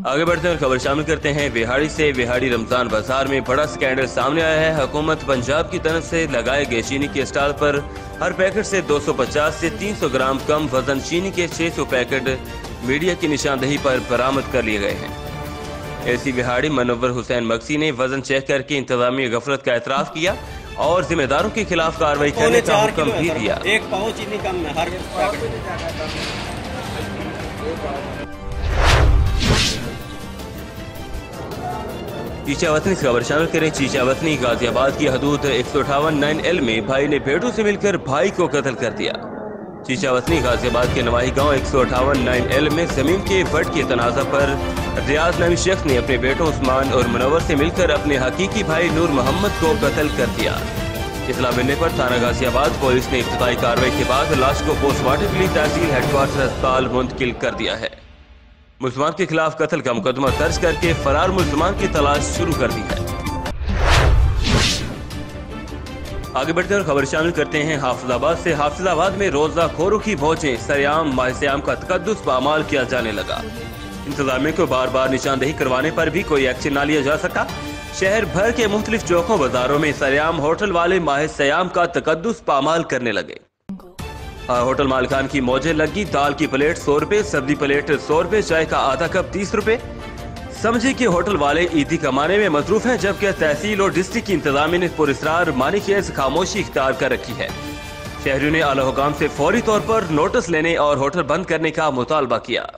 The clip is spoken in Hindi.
आगे बढ़ते हैं और खबर शामिल करते हैं विहाड़ी से। विहाड़ी रमजान बाजार में बड़ा स्कैंडल सामने आया है। हुकूमत पंजाब की तरफ से लगाए गए चीनी के स्टॉल पर हर पैकेट से 250 से 300 ग्राम कम वजन चीनी के 600 पैकेट मीडिया की निशानदेही पर बरामद कर लिए गए हैं। एसी विहाड़ी मनव्वर हुसैन मक्सी ने वजन चेक करके इंतजामी गफलत का एतराफ किया और जिम्मेदारों के खिलाफ कार्रवाई करने का हुक्म भी दिया। एक पाव चीनी कम है हर चीचावतनी से खबर शामिल करें। चीचावतनी गाजियाबाद की हदूद 158-9L में भाई ने बेटों से मिलकर भाई को कत्ल कर दिया। चीचावतनी गाजियाबाद के नवाही गांव 158-9L में जमीन के बट के तनाजा पर रियाज नामी शख्स ने अपने बेटों उस्मान और मुनव्वर से मिलकर अपने हकीकी भाई नूर मोहम्मद को कत्ल कर दिया। इतला मिलने पर थाना गाजियाबाद पुलिस ने इब्तिदाई कार्रवाई के बाद लाश को पोस्टमार्टम के लिए तहसील हेडक्वार्टर अस्पताल मुंतकिल कर दिया है। मुल्जमान के खिलाफ कत्ल का मुकदमा दर्ज करके फरार मुल्जमान की तलाश शुरू कर दी है। आगे बढ़कर खबर शामिल करते हैं हाफिजाबाद से। हाफिजाबाद में रोजा खोरों की भोजें सरेआम माह का तकद्दुस पामाल किया जाने लगा। इंतजामिया को बार बार निशानदेही करवाने पर भी कोई एक्शन न लिया जा सका। शहर भर के मुख्तलिफ चौकों बाजारों में सरेआम होटल वाले माह सयाम का तकद्दुस पामाल करने लगे। होटल मालिकान की मौजें लगी। दाल की प्लेट 100 रुपए, सब्जी प्लेट 100 रुपए, चाय का आधा कप 30 रुपए। समझे कि होटल वाले ईदी कमाने में मसरूफ हैं, जबकि तहसील और डिस्ट्रिक्ट की इंतजामिया ने पुरस्रार मानीखेज खामोशी इख्तियार कर रखी है। शहरियों ने आला हुकाम से फौरी तौर पर नोटिस लेने और होटल बंद करने का मुतालबा किया।